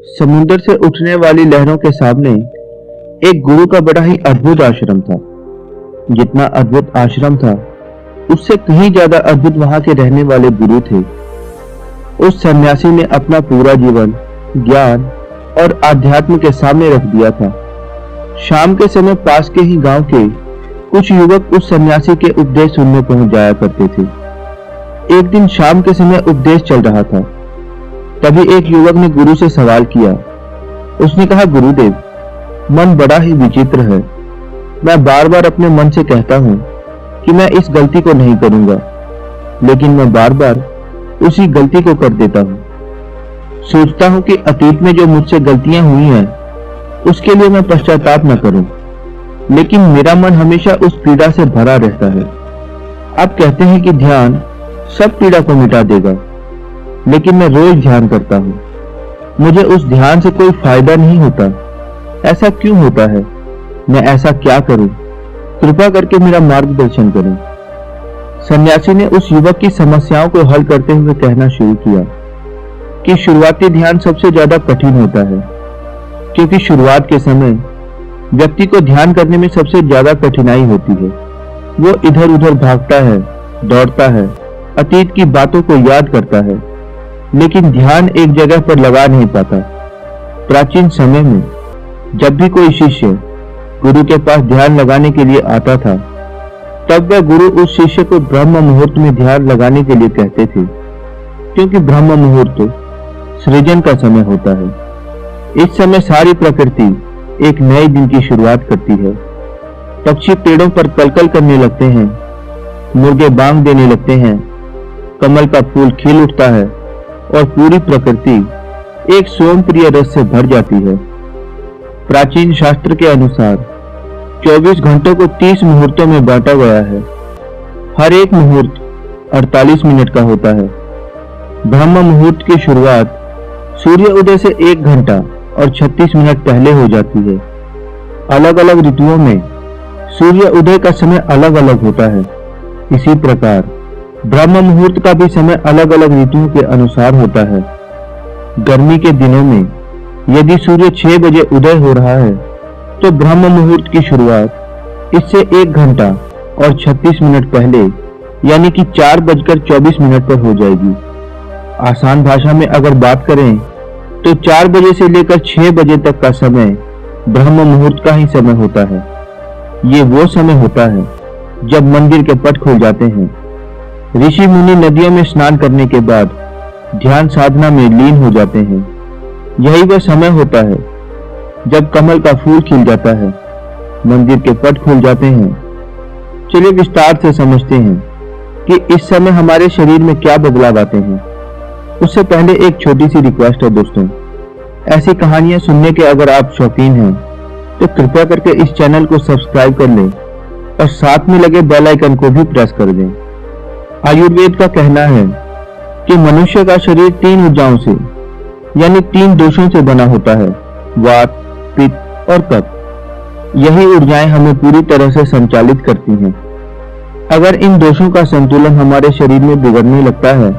समुद्र से उठने वाली लहरों के सामने एक गुरु का बड़ा ही अद्भुत आश्रम था। जितना अद्भुत आश्रम था, उससे कहीं ज्यादा अद्भुत वहां के रहने वाले गुरु थे। उस सन्यासी ने अपना पूरा जीवन ज्ञान और आध्यात्म के सामने रख दिया था। शाम के समय पास के ही गांव के कुछ युवक उस सन्यासी के उपदेश सुनने पहुंच जाया करते थे। एक दिन शाम के समय उपदेश चल रहा था। तभी एक युवक ने गुरु से सवाल किया। उसने कहा, गुरुदेव, मन बड़ा ही विचित्र है। मैं बार बार अपने मन से कहता हूँ कि मैं इस गलती को नहीं करूंगा, लेकिन मैं बार बार उसी गलती को कर देता हूँ। सोचता हूँ कि अतीत में जो मुझसे गलतियां हुई हैं, उसके लिए मैं पश्चाताप न करूं, लेकिन मेरा मन हमेशा उस पीड़ा से भरा रहता है। आप कहते हैं कि ध्यान सब पीड़ा को मिटा देगा, लेकिन मैं रोज ध्यान करता हूँ, मुझे उस ध्यान से कोई फायदा नहीं होता। ऐसा क्यों होता है? मैं ऐसा क्या करूं? कृपा करके मेरा मार्गदर्शन करें। सन्यासी ने उस युवक की समस्याओं को हल करते हुए कहना शुरू किया कि शुरुआती ध्यान सबसे ज्यादा कठिन होता है, क्योंकि शुरुआत के समय व्यक्ति को ध्यान करने में सबसे ज्यादा कठिनाई होती है। वो इधर उधर भागता है, दौड़ता है, अतीत की बातों को याद करता है, लेकिन ध्यान एक जगह पर लगा नहीं पाता। प्राचीन समय में जब भी कोई शिष्य गुरु के पास ध्यान लगाने के लिए आता था, तब वह गुरु उस शिष्य को ब्रह्म मुहूर्त में ध्यान लगाने के लिए कहते थे, क्योंकि ब्रह्म मुहूर्त सृजन का समय होता है। इस समय सारी प्रकृति एक नए दिन की शुरुआत करती है। पक्षी पेड़ों पर कलकल करने लगते हैं, मुर्गे बांग देने लगते हैं, कमल का फूल खिल उठता है और पूरी प्रकृति एक सोमप्रिय रस से भर जाती है। प्राचीन शास्त्र के अनुसार 24 घंटों को 30 मुहूर्तों में बांटा गया है। हर एक मुहूर्त 48 मिनट का होता है। ब्रह्म मुहूर्त की शुरुआत सूर्य उदय से 1 घंटा और 36 मिनट पहले हो जाती है। अलग अलग ऋतुओं में सूर्य उदय का समय अलग अलग होता है। इसी प्रकार ब्रह्म मुहूर्त का भी समय अलग अलग ऋतुओं के अनुसार होता है। गर्मी के दिनों में यदि सूर्य 6 बजे उदय हो रहा है, तो ब्रह्म मुहूर्त की शुरुआत इससे 1 घंटा और 36 मिनट पहले, यानी कि 4:24 पर हो जाएगी। आसान भाषा में अगर बात करें तो 4 बजे से लेकर 6 बजे तक का समय ब्रह्म मुहूर्त का ही समय होता है। ये वो समय होता है जब मंदिर के पट खुल जाते हैं, ऋषि मुनि नदियों में स्नान करने के बाद ध्यान साधना में लीन हो जाते हैं। यही वह समय होता है जब कमल का फूल खिल जाता है, मंदिर के पट खुल जाते हैं। चलिए विस्तार से समझते हैं कि इस समय हमारे शरीर में क्या बदलाव आते हैं। उससे पहले एक छोटी सी रिक्वेस्ट है दोस्तों, ऐसी कहानियां सुनने के अगर आप शौकीन हैं तो कृपया करके इस चैनल को सब्सक्राइब कर लें और साथ में लगे बेल आइकन को भी प्रेस कर दें। आयुर्वेद का कहना है कि मनुष्य का शरीर 3 ऊर्जाओं से, यानी 3 दोषों से बना होता है, वात, पित्त और कफ। यही ऊर्जाएं हमें पूरी तरह से संचालित करती हैं। अगर इन दोषों का संतुलन हमारे शरीर में बिगड़ने लगता है,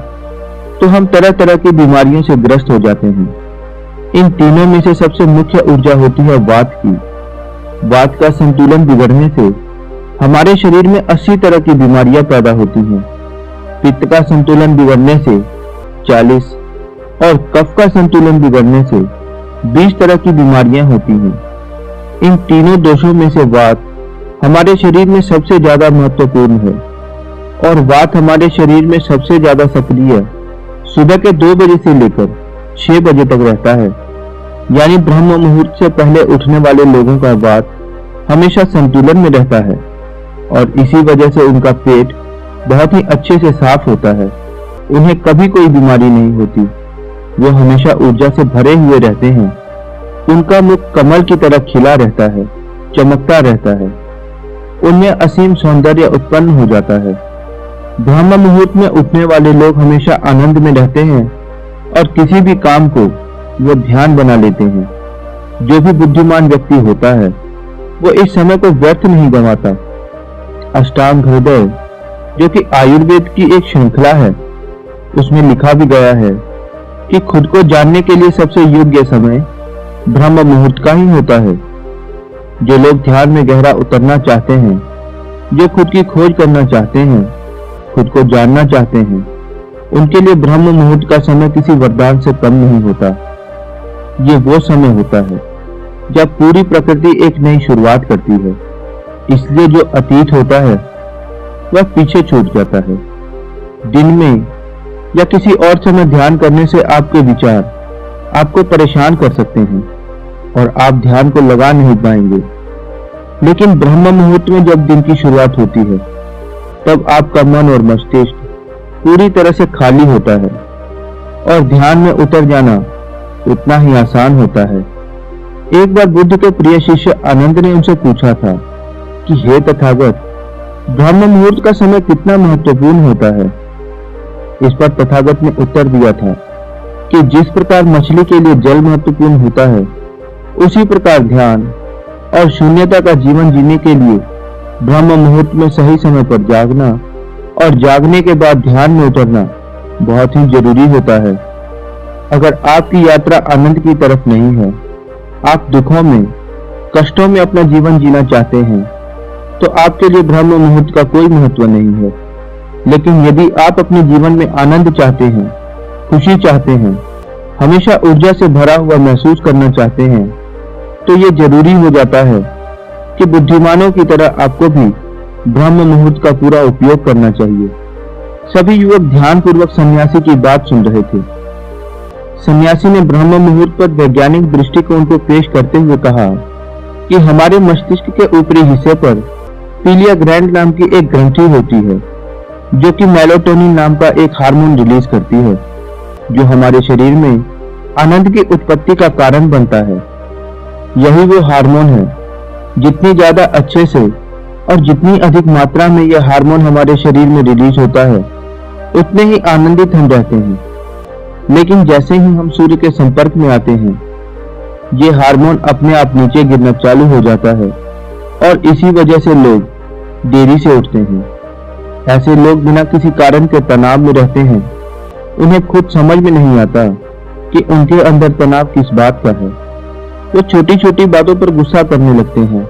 तो हम तरह तरह की बीमारियों से ग्रस्त हो जाते हैं। इन तीनों में से सबसे मुख्य ऊर्जा होती है वात की। वात का संतुलन बिगड़ने से हमारे शरीर में 80 तरह की बीमारियां पैदा होती हैं। पित्त का संतुलन बिगड़ने से 40 और कफ का संतुलन बिगड़ने से 20 तरह की बीमारियां होती हैं। इन तीनों दोषों में से वात हमारे शरीर में सबसे ज्यादा महत्वपूर्ण है, और वात हमारे शरीर में सबसे ज्यादा सक्रिय सुबह के 2 बजे से लेकर 6 बजे तक रहता है। यानी ब्रह्म मुहूर्त से पहले उठने वाले लोगों का वात हमेशा संतुलन में रहता है, और इसी वजह से उनका पेट बहुत ही अच्छे से साफ होता है। उन्हें कभी कोई बीमारी नहीं होती। वो हमेशा ऊर्जा से भरे हुए रहते हैं। उनका मुख कमल की तरह खिला रहता है, चमकता रहता है। उनमें असीम सौंदर्य उत्पन्न हो जाता है। ब्रह्म मुहूर्त में उठने वाले लोग हमेशा आनंद में रहते हैं और किसी भी काम को वो ध्यान बना लेते हैं। जो भी बुद्धिमान व्यक्ति होता है, वो इस समय को व्यर्थ नहीं गंवाता। अष्टांग हृदय, जो कि आयुर्वेद की एक श्रृंखला है, उसमें लिखा भी गया है कि खुद को जानने के लिए सबसे योग्य समय ब्रह्म मुहूर्त का ही होता है। जो लोग ध्यान में गहरा उतरना चाहते हैं, जो खुद की खोज करना चाहते हैं, खुद को जानना चाहते हैं, उनके लिए ब्रह्म मुहूर्त का समय किसी वरदान से कम नहीं होता। ये वो समय होता है जब पूरी प्रकृति एक नई शुरुआत करती है। इसलिए जो अतीत होता है वह पीछे छूट जाता है। दिन में या किसी और समय ध्यान करने से आपके विचार आपको परेशान कर सकते हैं और आप ध्यान को लगा नहीं पाएंगे। लेकिन ब्रह्म मुहूर्त में जब दिन की शुरुआत होती है, तब आपका मन और मस्तिष्क पूरी तरह से खाली होता है और ध्यान में उतर जाना उतना ही आसान होता है। एक बार बुद्ध के प्रिय शिष्य आनंद ने उनसे पूछा था कि हे तथागत, ब्रह्म मुहूर्त का समय कितना महत्वपूर्ण होता है। इस पर तथागत ने उत्तर दिया था कि जिस प्रकार मछली के लिए जल महत्वपूर्ण होता है, उसी प्रकार ध्यान और शून्यता का जीवन जीने के लिए ब्रह्म मुहूर्त में सही समय पर जागना और जागने के बाद ध्यान में उतरना बहुत ही जरूरी होता है। अगर आपकी यात्रा आनंद की तरफ नहीं है, आप दुखों में, कष्टों में अपना जीवन जीना चाहते हैं, तो आपके लिए ब्रह्म मुहूर्त का कोई महत्व नहीं है। लेकिन यदि आप अपने जीवन में आनंद चाहते हैं, खुशी चाहते हैं, हमेशा ऊर्जा से भरा हुआ महसूस करना चाहते हैं, तो ये जरूरी हो जाता है कि बुद्धिमानों की तरह आपको भी ब्रह्म मुहूर्त का पूरा उपयोग करना चाहिए। सभी युवक ध्यान पूर्वक सन्यासी की बात सुन रहे थे। सन्यासी ने ब्रह्म मुहूर्त पर वैज्ञानिक दृष्टिकोण को पेश करते हुए कहा कि हमारे मस्तिष्क के ऊपरी हिस्से पर पीलिया ग्रैंड नाम की एक ग्रंथि होती है, जो कि मेलाटोनिन नाम का एक हार्मोन रिलीज करती है, जो हमारे शरीर में आनंद की उत्पत्ति का कारण बनता है। यही वो हार्मोन है। जितनी ज्यादा अच्छे से और जितनी अधिक मात्रा में यह हार्मोन हमारे शरीर में रिलीज होता है, उतने ही आनंदित हम रहते हैं। लेकिन जैसे ही हम सूर्य के संपर्क में आते हैं, ये हार्मोन अपने आप नीचे गिरना चालू हो जाता है और इसी वजह से लोग देरी से उठते हैं। ऐसे लोग बिना किसी कारण के तनाव में रहते हैं। उन्हें खुद समझ में नहीं आता कि उनके अंदर तनाव किस बात का है। वो छोटी छोटी बातों पर गुस्सा करने लगते हैं।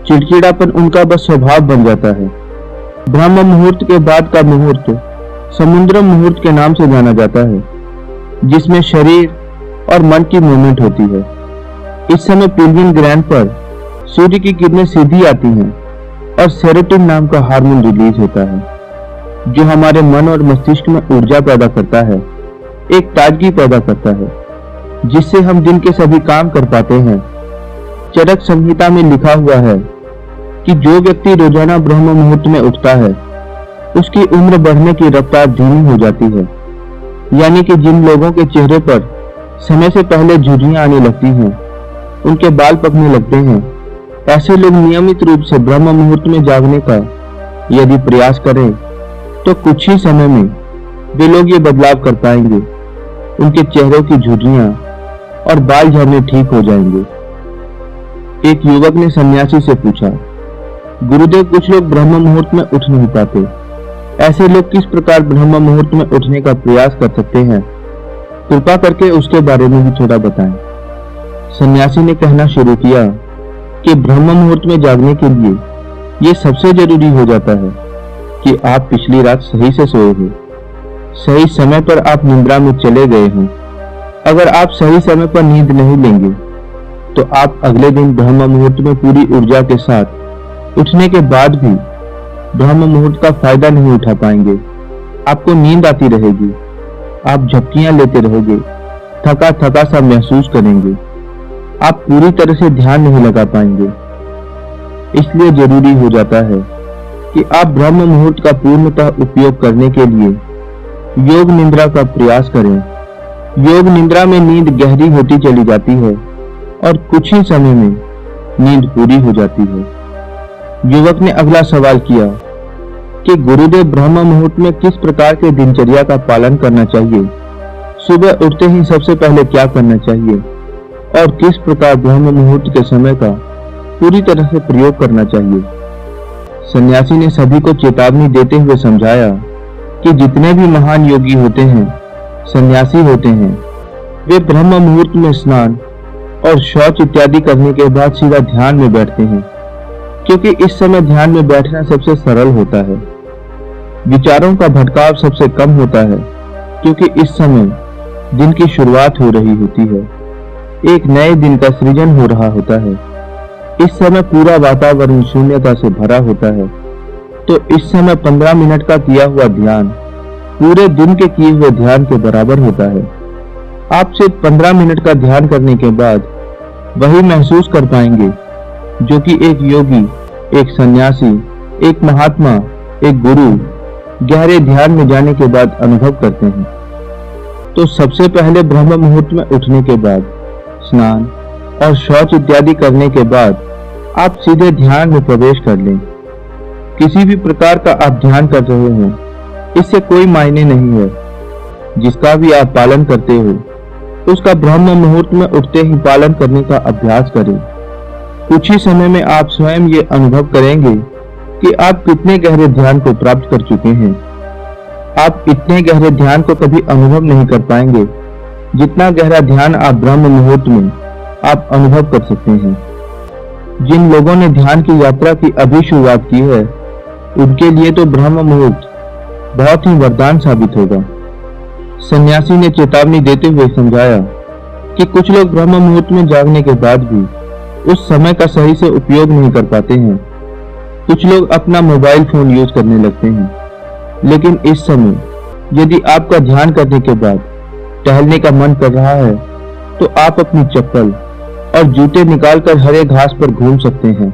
चिड़चिड़ापन उनका बस स्वभाव बन जाता है। ब्रह्म मुहूर्त के बाद का मुहूर्त समुद्र मुहूर्त के नाम से जाना जाता है, जिसमें शरीर और मन की मूवमेंट होती है। इस समय पिलविन ग्रैंड पर सूर्य की किरणें सीधी आती हैं और सेरोटोनिन नाम का हार्मोन रिलीज होता है, जो हमारे मन और मस्तिष्क में ऊर्जा पैदा करता है, एक ताजगी पैदा करता है, जिससे हम दिन के सभी काम कर पाते हैं। चरक संहिता में लिखा हुआ है कि जो व्यक्ति रोजाना ब्रह्म मुहूर्त में उठता है, उसकी उम्र बढ़ने की रफ्तार धीमी हो जाती है। यानी कि जिन लोगों के चेहरे पर समय से पहले झुर्रियां आने लगती हैं, उनके बाल पकने लगते हैं, ऐसे लोग नियमित रूप से ब्रह्म मुहूर्त में जागने का यदि प्रयास करें, तो कुछ ही समय में वे लोग ये बदलाव कर पाएंगे। उनके चेहरों की झुर्रियां और बाल झड़ने ठीक हो जाएंगे। एक युवक ने सन्यासी से पूछा, गुरुदेव, कुछ लोग ब्रह्म मुहूर्त में उठ नहीं पाते। ऐसे लोग किस प्रकार ब्रह्म मुहूर्त में उठने का प्रयास कर सकते हैं? कृपा करके उसके बारे में भी थोड़ा बताएं। सन्यासी ने कहना शुरू किया कि ब्रह्म मुहूर्त में जागने के लिए ये सबसे जरूरी हो जाता है कि आप पिछली रात सही से सोए हो, सही समय पर आप निद्रा में चले गए हों। अगर आप सही समय पर नींद नहीं लेंगे, तो आप अगले दिन ब्रह्म मुहूर्त में पूरी ऊर्जा के साथ उठने के बाद भी ब्रह्म मुहूर्त का फायदा नहीं उठा पाएंगे। आपको नींद आती रहेगी, आप झपकियां लेते रहोगे, थका थका सा महसूस करेंगे, आप पूरी तरह से ध्यान नहीं लगा पाएंगे। इसलिए जरूरी हो जाता है कि आप ब्रह्म मुहूर्त का पूर्णतः उपयोग करने के लिए योग निद्रा का प्रयास करें। योग निद्रा में नींद गहरी होती चली जाती है और कुछ ही समय में नींद पूरी हो जाती है। युवक ने अगला सवाल किया कि गुरुदेव, ब्रह्म मुहूर्त में किस प्रकार के दिनचर्या का पालन करना चाहिए? सुबह उठते ही सबसे पहले क्या करना चाहिए और किस प्रकार ब्रह्म मुहूर्त के समय का पूरी तरह से प्रयोग करना चाहिए? सन्यासी ने सभी को चेतावनी देते हुए समझाया कि जितने भी महान योगी होते हैं, सन्यासी होते हैं वे ब्रह्म मुहूर्त में स्नान और शौच इत्यादि करने के बाद सीधा ध्यान में बैठते हैं, क्योंकि इस समय ध्यान में बैठना सबसे सरल होता है। विचारों का भटकाव सबसे कम होता है, क्योंकि इस समय दिन की शुरुआत हो रही होती है, एक नए दिन का सृजन हो रहा होता है। इस समय पूरा वातावरण शून्यता से भरा होता है, तो इस समय 15 मिनट का किया हुआ ध्यान पूरे दिन के किए हुए ध्यान के बराबर होता है। आप सिर्फ 15 मिनट का ध्यान करने के बाद वही महसूस कर पाएंगे जो कि एक योगी, एक सन्यासी, एक महात्मा, एक गुरु गहरे ध्यान में जाने के बाद अनुभव करते हैं। तो सबसे पहले ब्रह्म मुहूर्त में उठने के बाद स्नान और शौच इत्यादि करने के बाद आप सीधे ध्यान में प्रवेश कर लें। किसी भी प्रकार का आप ध्यान कर रहे हो, इससे कोई मायने नहीं है। जिसका भी आप पालन करते हो उसका ब्रह्म मुहूर्त में उठते ही पालन करने का अभ्यास करें। कुछ ही समय में आप स्वयं ये अनुभव करेंगे कि आप कितने गहरे ध्यान को प्राप्त कर चुके हैं। आप इतने गहरे ध्यान को कभी अनुभव नहीं कर पाएंगे जितना गहरा ध्यान आप ब्रह्म मुहूर्त में आप अनुभव कर सकते हैं। जिन लोगों ने ध्यान की यात्रा की अभी शुरुआत की है उनके लिए तो ब्रह्म मुहूर्त बहुत ही वरदान साबित होगा। सन्यासी ने चेतावनी देते हुए समझाया कि कुछ लोग ब्रह्म मुहूर्त में जागने के बाद भी उस समय का सही से उपयोग नहीं कर पाते हैं। कुछ लोग अपना मोबाइल फोन यूज करने लगते हैं, लेकिन इस समय यदि आपका ध्यान करने के बाद टहलने का मन कर रहा है तो आप अपनी चप्पल और जूते निकालकर हरे घास पर घूम सकते हैं।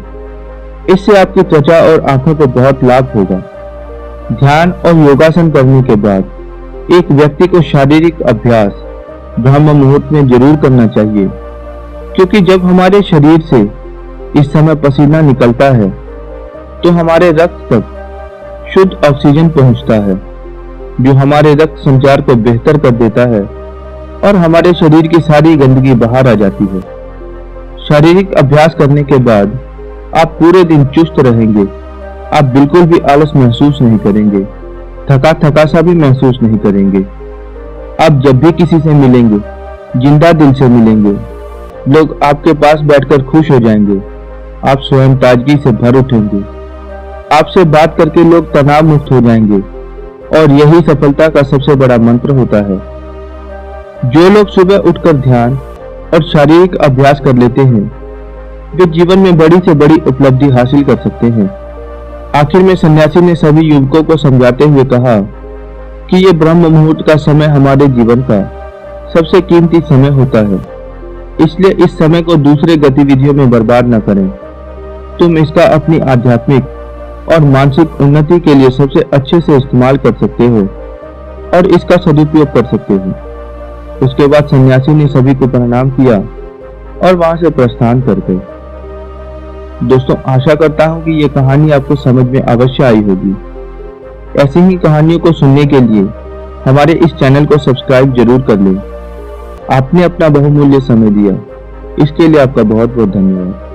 इससे आपकी त्वचा और आंखों को बहुत लाभ होगा। ध्यान और योगासन करने के बाद एक व्यक्ति को शारीरिक अभ्यास ब्रह्म मुहूर्त में जरूर करना चाहिए, क्योंकि जब हमारे शरीर से इस समय पसीना निकलता है तो हमारे रक्त तक शुद्ध ऑक्सीजन पहुंचता है, जो हमारे रक्त संचार को बेहतर कर देता है और हमारे शरीर की सारी गंदगी बाहर आ जाती है। शारीरिक अभ्यास करने के बाद आप पूरे दिन चुस्त रहेंगे। आप बिल्कुल भी आलस महसूस नहीं करेंगे, थका थका सा भी महसूस नहीं करेंगे। आप जब भी किसी से मिलेंगे जिंदा दिल से मिलेंगे। लोग आपके पास बैठकर खुश हो जाएंगे। आप स्वयं ताजगी से भर उठेंगे। आपसे बात करके लोग तनाव मुक्त हो जाएंगे, और यही सफलता का सबसे बड़ा मंत्र होता है। जो लोग सुबह उठकर ध्यान और शारीरिक अभ्यास कर लेते हैं वे जीवन में बड़ी से बड़ी उपलब्धि हासिल कर सकते हैं। आखिर में सन्यासी ने सभी युवकों को समझाते हुए कहा कि ये ब्रह्म मुहूर्त का समय हमारे जीवन का सबसे कीमती समय होता है, इसलिए इस समय को दूसरे गतिविधियों में बर्बाद न करें। तुम इसका अपनी आध्यात्मिक और मानसिक उन्नति के लिए सबसे अच्छे से इस्तेमाल कर सकते हो और इसका सदुपयोग कर सकते हो। उसके बाद सन्यासी ने सभी को प्रणाम किया और वहां से प्रस्थान कर गए। दोस्तों, आशा करता हूं कि ये कहानी आपको समझ में अवश्य आई होगी। ऐसी ही कहानियों को सुनने के लिए हमारे इस चैनल को सब्सक्राइब जरूर कर लें। आपने अपना बहुमूल्य समय दिया, इसके लिए आपका बहुत बहुत धन्यवाद।